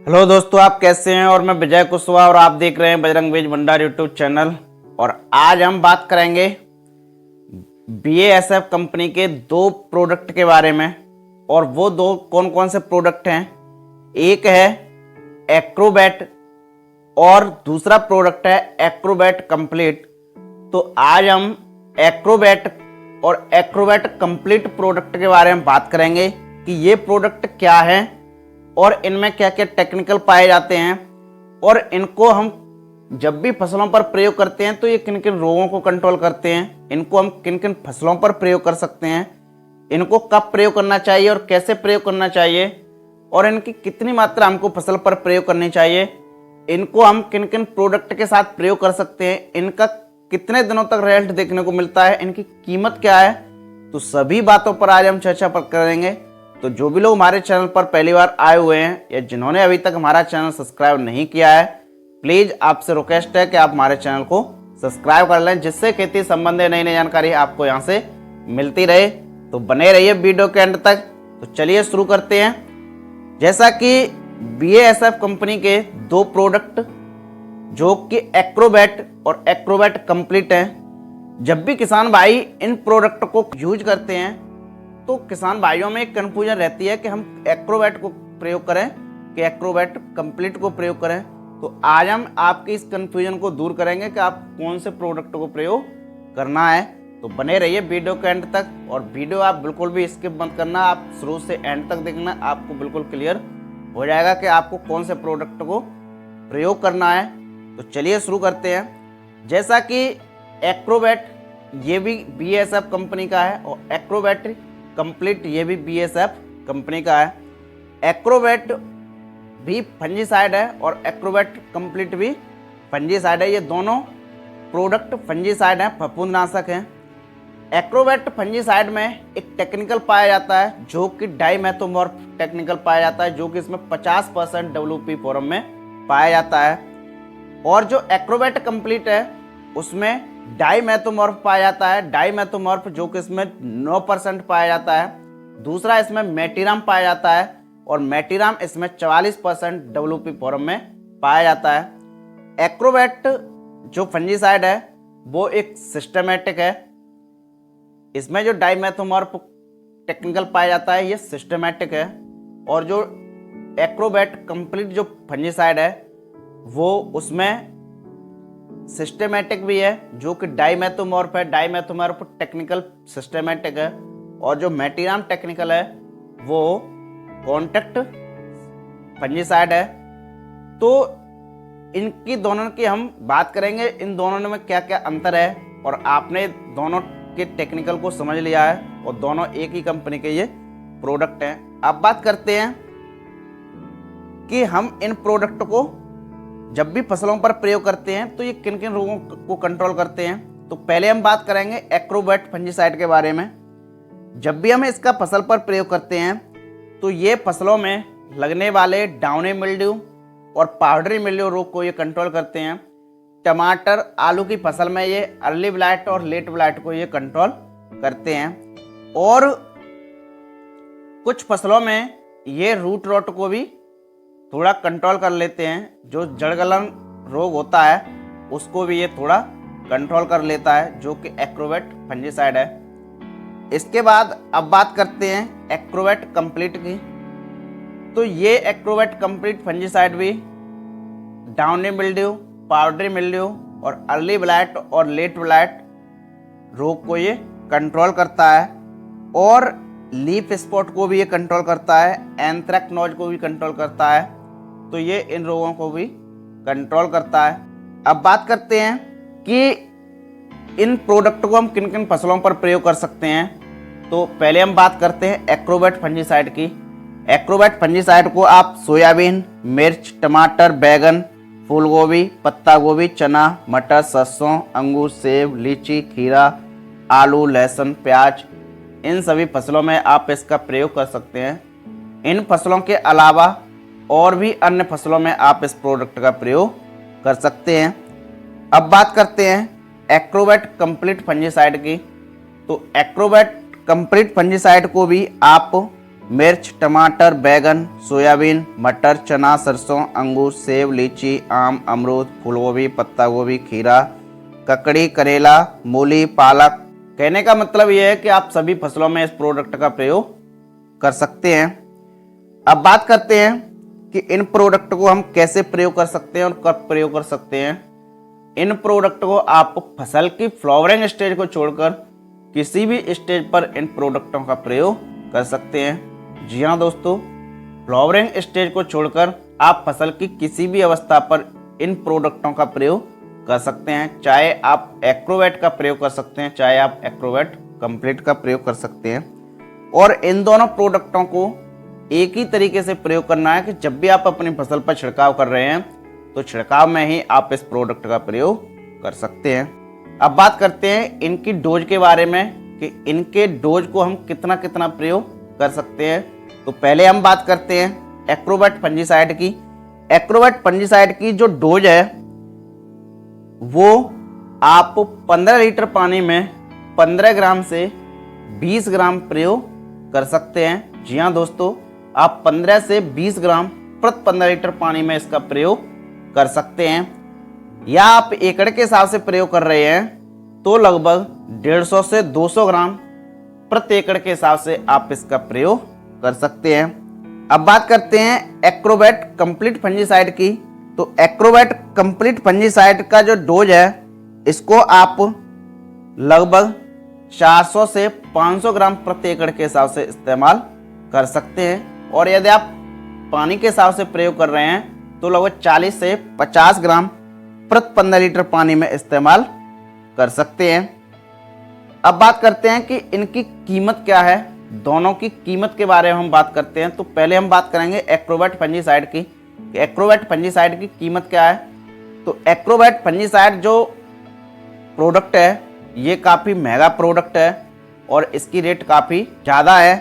Hello दोस्तों, आप कैसे हैं। और मैं विजय कुशवाहा और आप देख रहे हैं बजरंग बीज भंडार यूट्यूब चैनल। और आज हम बात करेंगे BASF कंपनी के दो प्रोडक्ट के बारे में। और वो दो कौन कौन से प्रोडक्ट हैं, एक है एक्रोबैट और दूसरा प्रोडक्ट है एक्रोबैट कंप्लीट। तो आज हम एक्रोबैट और एक्रोबैट कंप्लीट प्रोडक्ट के बारे में बात करेंगे कि ये प्रोडक्ट क्या है और इनमें क्या क्या टेक्निकल पाए जाते हैं, और इनको हम जब भी फसलों पर प्रयोग करते हैं तो ये किन किन रोगों को कंट्रोल करते हैं, इनको हम किन किन फसलों पर प्रयोग कर सकते हैं, इनको कब प्रयोग करना चाहिए और कैसे प्रयोग करना चाहिए, और इनकी कितनी मात्रा हमको फसल पर प्रयोग करनी चाहिए, इनको हम किन किन प्रोडक्ट के साथ प्रयोग कर सकते हैं, इनका कितने दिनों तक रिजल्ट देखने को मिलता है, इनकी कीमत क्या है। तो सभी बातों पर आज हम चर्चा करेंगे। तो जो भी लोग हमारे चैनल पर पहली बार आए हुए हैं या जिन्होंने अभी तक हमारा चैनल सब्सक्राइब नहीं किया है, प्लीज़ आपसे रिक्वेस्ट है कि आप हमारे चैनल को सब्सक्राइब कर लें, जिससे खेती संबंधी नई नई जानकारी आपको यहाँ से मिलती रहे। तो बने रहिए वीडियो के एंड तक। तो चलिए शुरू करते हैं। जैसा कि BASF कंपनी के दो प्रोडक्ट जो कि एक्रोबैट और एक्रोबैट कंप्लीट हैं, जब भी किसान भाई इन प्रोडक्ट को यूज करते हैं तो किसान भाइयों में एक कन्फ्यूजन रहती है कि हम एक्रोबैट को प्रयोग करें कि एक्रोबैट कंप्लीट को प्रयोग करें। तो आज हम आपकी इस कन्फ्यूजन को दूर करेंगे कि आप कौन से प्रोडक्ट को प्रयोग करना है। तो बने रहिए वीडियो के एंड तक, और वीडियो आप बिल्कुल भी स्किप मत करना, आप शुरू से एंड तक देखना, आपको बिल्कुल क्लियर हो जाएगा कि आपको कौन से प्रोडक्ट को प्रयोग करना है। तो चलिए शुरू करते हैं। जैसा कि एक्रोबैट ये भी BASF कंपनी का है और एक्रोबैट कंप्लीट ये भी BASF कंपनी का है। एक्रोबैट भी फंजीसाइड है और एक्रोबैट कंप्लीट भी फंजीसाइड है। ये दोनों प्रोडक्ट फंजीसाइड हैं, फफूंदनाशक हैं। एक्रोबैट फंजीसाइड में एक टेक्निकल पाया जाता है जो कि डाइमेथोमॉर्फ टेक्निकल पाया जाता है, जो कि इसमें 50% WP फॉर्म में पाया जाता है। और जो एक्रोबैट कंप्लीट है उसमें डाइमेथोमॉर्फ पाया जाता है, डाइमेथोमॉर्फ जो कि इसमें 9% पाया जाता है। दूसरा इसमें मेटिराम पाया जाता है और मेटिराम इसमें 44% WP फॉर्म में पाया जाता है। एक्रोबैट जो फंजीसाइड है वो एक सिस्टमेटिक है। इसमें जो डाइमेथोमॉर्फ टेक्निकल पाया जाता है ये सिस्टमेटिक है, और जो एक्रोबैट कंप्लीट जो फंजीसाइड है वो उसमें सिस्टमेटिक भी है, जो कि डाइमेथोमॉर्फ है। डाइमेथोमॉर्फ टेक्निकल सिस्टमेटिक है, और जो मेटिराम टेक्निकल है वो कॉन्टैक्ट फंजीसाइड है। तो इनकी दोनों की हम बात करेंगे, इन दोनों में क्या क्या अंतर है, और आपने दोनों के टेक्निकल को समझ लिया है और दोनों एक ही कंपनी के ये प्रोडक्ट हैं। अब बात करते हैं कि हम इन प्रोडक्ट को जब भी फसलों पर प्रयोग करते हैं तो ये किन किन रोगों को कंट्रोल करते हैं। तो पहले हम बात करेंगे एक्रोबैट फंजीसाइड के बारे में। जब भी हम इसका फसल पर प्रयोग करते हैं तो ये फसलों में लगने वाले डाउनी मिल्ड्यू और पाउडरी मिल्ड्यू रोग को ये कंट्रोल करते हैं। टमाटर आलू की फसल में ये अर्ली ब्लाइट और लेट ब्लाइट को ये कंट्रोल करते हैं। और कुछ फसलों में ये रूट रॉट को भी थोड़ा कंट्रोल कर लेते हैं। जो जड़गलन रोग होता है उसको भी ये थोड़ा कंट्रोल कर लेता है, जो कि एक्रोबैट फंजीसाइड है। इसके बाद अब बात करते हैं एक्रोबैट कंप्लीट की। तो ये एक्रोबैट कंप्लीट फंजीसाइड भी डाउनी मिल्ड्यू, पाउडरी मिल्ड्यू और अर्ली ब्लाइट और लेट ब्लाइट रोग को ये कंट्रोल करता है, और लीफ स्पॉट को भी ये कंट्रोल करता है, एंथ्रेक्नोज को भी कंट्रोल करता है। तो ये इन रोगों को भी कंट्रोल करता है। अब बात करते हैं कि इन प्रोडक्ट को हम किन किन फसलों पर प्रयोग कर सकते हैं। तो पहले हम बात करते हैं एक्रोबैट फंजीसाइड की। एक्रोबैट फंजीसाइड को आप सोयाबीन, मिर्च, टमाटर, बैगन, फूलगोभी, पत्ता गोभी, चना, मटर, सरसों, अंगूर, सेब, लीची, खीरा, आलू, लहसुन, प्याज, इन सभी फसलों में आप इसका प्रयोग कर सकते हैं। इन फसलों के अलावा और भी अन्य फसलों में आप इस प्रोडक्ट का प्रयोग कर सकते हैं। अब बात करते हैं एक्रोबैट कंप्लीट फंजीसाइड की। तो एक्रोबैट कंप्लीट फंजीसाइड को भी आप मिर्च, टमाटर, बैगन, सोयाबीन, मटर, चना, सरसों, अंगूर, सेब, लीची, आम, अमरूद, फूलगोभी, पत्ता गोभी, खीरा, ककड़ी, करेला, मूली, पालक। कहने का मतलब यह है कि आप सभी फसलों में इस प्रोडक्ट का प्रयोग कर सकते हैं। अब बात करते हैं कि इन प्रोडक्ट को हम कैसे प्रयोग कर सकते हैं और कब प्रयोग कर सकते हैं। इन प्रोडक्ट को आप फसल की फ्लावरिंग स्टेज को छोड़कर किसी भी स्टेज पर इन प्रोडक्टों का प्रयोग कर सकते हैं। जी हाँ दोस्तों, फ्लावरिंग स्टेज को छोड़कर आप फसल की किसी भी अवस्था पर इन प्रोडक्टों का प्रयोग कर सकते हैं। चाहे आप एग्रोवेट का प्रयोग कर सकते हैं, चाहे आप एग्रोवेट कंप्लीट का प्रयोग कर सकते हैं। और इन दोनों प्रोडक्टों को एक ही तरीके से प्रयोग करना है कि जब भी आप अपनी फसल पर छिड़काव कर रहे हैं तो छिड़काव में ही आप इस प्रोडक्ट का प्रयोग कर सकते हैं। अब बात करते हैं इनकी डोज के बारे में कि इनके डोज को हम कितना कितना प्रयोग कर सकते हैं। तो पहले हम बात करते हैं एग्रोवेट फंजीसाइड की। एग्रोवेट फंजीसाइड की जो डोज है वो आप 15 लीटर पानी में 15 ग्राम से 20 ग्राम प्रयोग कर सकते हैं। जी हाँ दोस्तों, आप 15 से 20 ग्राम प्रति 15 लीटर पानी में इसका प्रयोग कर सकते हैं। या आप एकड़ के हिसाब से प्रयोग कर रहे हैं तो लगभग 150 से 200 ग्राम प्रति एकड़ के हिसाब से आप इसका प्रयोग कर सकते हैं। अब बात करते हैं एग्रोवेट कंप्लीट फंजीसाइड की। तो एग्रोवेट कंप्लीट फंजीसाइड का जो डोज है इसको आप लगभग 400 से 500 ग्राम प्रति एकड़ के हिसाब से इस्तेमाल कर सकते हैं। और यदि आप पानी के हिसाब से प्रयोग कर रहे हैं तो लगभग 40 से 50 ग्राम प्रति 15 लीटर पानी में इस्तेमाल कर सकते हैं। अब बात करते हैं कि इनकी कीमत क्या है। दोनों की कीमत के बारे में हम बात करते हैं। तो पहले हम बात करेंगे एग्रोवेट फंजीसाइड की। एग्रोवेट फंजीसाइड की कीमत क्या है। तो एग्रोवेट फंजीसाइड जो प्रोडक्ट है ये काफ़ी महंगा प्रोडक्ट है और इसकी रेट काफ़ी ज़्यादा है।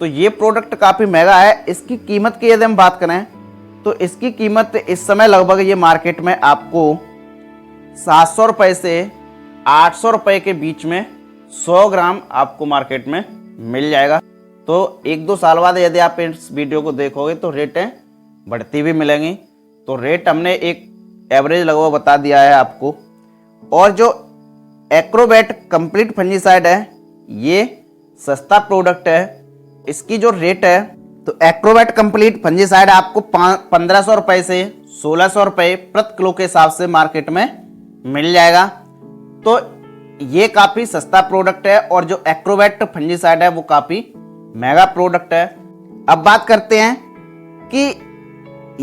तो ये प्रोडक्ट काफ़ी महंगा है। इसकी कीमत की यदि हम बात करें तो इसकी कीमत इस समय लगभग ये मार्केट में आपको 700 रुपये से 800 रुपये के बीच में 100 ग्राम आपको मार्केट में मिल जाएगा। तो 1-2 साल बाद यदि आप इस वीडियो को देखोगे तो रेटें बढ़ती भी मिलेंगी। तो रेट हमने एक एवरेज लगभग बता दिया है आपको। और जो एग्रोवेट कंप्लीट फंजीसाइड है ये सस्ता प्रोडक्ट है। इसकी जो रेट है तो एग्रोवेट कंप्लीट फंजीसाइड आपको 1500 रुपये से 1600 रुपये प्रति किलो के हिसाब से मार्केट में मिल जाएगा। तो ये काफ़ी सस्ता प्रोडक्ट है और जो एग्रोवेट फंजीसाइड है वो काफ़ी महंगा प्रोडक्ट है। अब बात करते हैं कि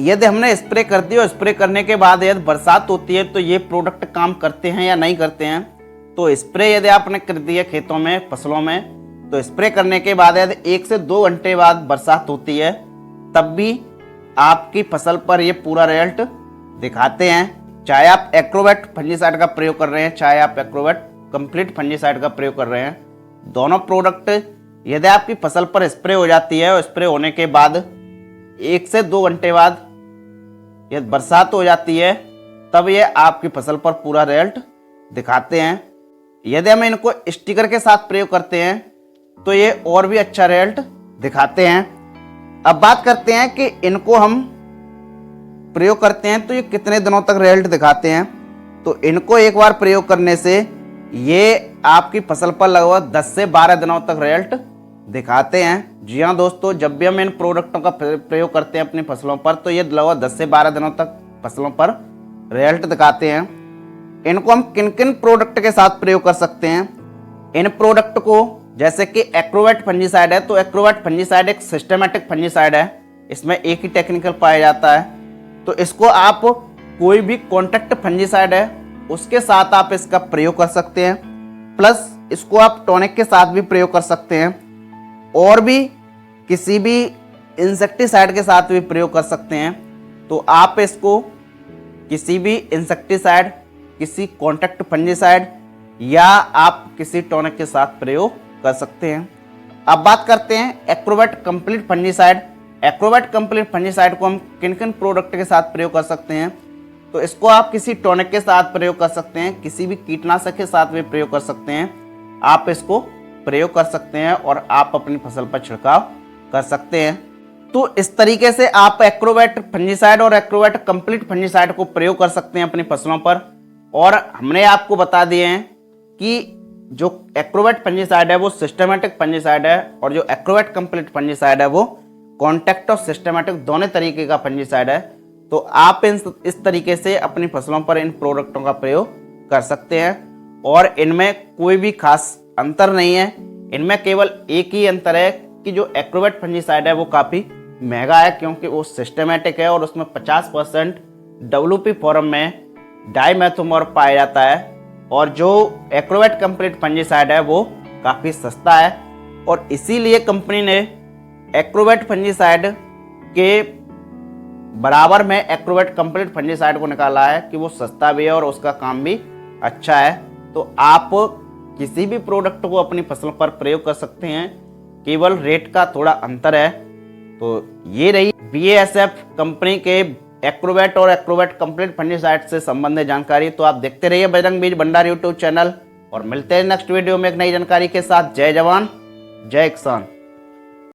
यदि हमने स्प्रे कर दिया और स्प्रे करने के बाद यदि बरसात होती है तो ये प्रोडक्ट काम करते हैं या नहीं करते हैं। तो स्प्रे यदि आपने कर दिया खेतों में फसलों में तो स्प्रे करने के बाद यदि 1 से 2 घंटे बाद बरसात होती है तब भी आपकी फसल पर ये पूरा रिजल्ट दिखाते हैं। चाहे आप एग्रोवेट फंजीसाइड का प्रयोग कर रहे हैं चाहे आप एग्रोवेट कंप्लीट फंजीसाइड का प्रयोग कर रहे हैं, दोनों प्रोडक्ट यदि आपकी फसल पर स्प्रे हो जाती है और स्प्रे होने के बाद 1 से 2 घंटे बाद यदि बरसात हो जाती है तब ये आपकी फसल पर पूरा रिजल्ट दिखाते हैं। यदि हम इनको स्टिकर के साथ प्रयोग करते हैं तो ये और भी अच्छा रिजल्ट दिखाते हैं। अब बात करते हैं कि इनको हम प्रयोग करते हैं तो ये कितने दिनों तक रिजल्ट दिखाते हैं। तो इनको एक बार प्रयोग करने से ये आपकी फसल पर लगभग 10 से 12 दिनों तक रिजल्ट दिखाते हैं। जी हाँ दोस्तों, जब भी हम इन प्रोडक्टों का प्रयोग करते हैं अपनी फसलों पर तो ये लगभग 10 से 12 दिनों तक फसलों पर रिजल्ट दिखाते हैं। इनको हम किन किन प्रोडक्ट के साथ प्रयोग कर सकते हैं। इन प्रोडक्ट को जैसे कि एग्रोवेट फंजीसाइड है तो एग्रोवेट फंजीसाइड एक सिस्टमेटिक फंजीसाइड है। इसमें एक ही टेक्निकल पाया जाता है। तो इसको आप कोई भी कॉन्टैक्ट फंजीसाइड है उसके साथ आप इसका प्रयोग कर सकते हैं। प्लस इसको आप टॉनिक के साथ भी प्रयोग कर सकते हैं और भी किसी भी इंसेक्टिसाइड के साथ भी प्रयोग कर सकते हैं। तो आप इसको किसी भी इंसेक्टिसाइड, किसी कॉन्टैक्ट फंजीसाइड या आप किसी टॉनिक के साथ प्रयोग कर सकते हैं। अब बात करते हैं Agrovet complete fungicide. Agrovet complete fungicide को हम किन किन प्रोडक्ट के साथ प्रयोग कर सकते हैं। तो इसको आप किसी टॉनिक के साथ प्रयोग कर सकते हैं, किसी भी कीटनाशक के साथ भी प्रयोग कर सकते हैं। आप इसको प्रयोग कर सकते हैं और आप अपनी फसल पर छिड़काव कर सकते हैं। तो इस तरीके से आप एग्रोवेट फंजीसाइड और एग्रोवेट कंप्लीट फंजीसाइड को प्रयोग कर सकते हैं अपनी फसलों पर। और हमने आपको बता दिए हैं कि जो एग्रोवेट फंजीसाइड है वो सिस्टमेटिक फंजीसाइड है, और जो एग्रोवेट कंप्लीट फंजीसाइड है वो कॉन्टैक्ट और सिस्टमेटिक दोनों तरीके का फंजीसाइड है। तो आप इस तरीके से अपनी फसलों पर इन प्रोडक्टों का प्रयोग कर सकते हैं, और इनमें कोई भी खास अंतर नहीं है। इनमें केवल एक ही अंतर है कि जो एग्रोवेट फंजीसाइड है वो काफ़ी महंगा है, क्योंकि वो सिस्टमेटिक है और उसमें 50% WP फॉर्म में डाइमेथोमोर पाया जाता है, और जो एग्रोवेट कंप्लीट फंजीसाइड है वो काफ़ी सस्ता है। और इसीलिए कंपनी ने एग्रोवेट फंजीसाइड के बराबर में एग्रोवेट कंप्लीट फंजीसाइड को निकाला है कि वो सस्ता भी है और उसका काम भी अच्छा है। तो आप किसी भी प्रोडक्ट को अपनी फसल पर प्रयोग कर सकते हैं, केवल रेट का थोड़ा अंतर है। तो ये रही BASF कंपनी के एग्रोवेट और एग्रोवेट कंप्लीट फंजीसाइड से संबंधित जानकारी। तो आप देखते रहिए बजरंग बीज भंडार यूट्यूब चैनल, और मिलते हैं नेक्स्ट वीडियो में एक नई जानकारी के साथ। जय जवान जय किसान।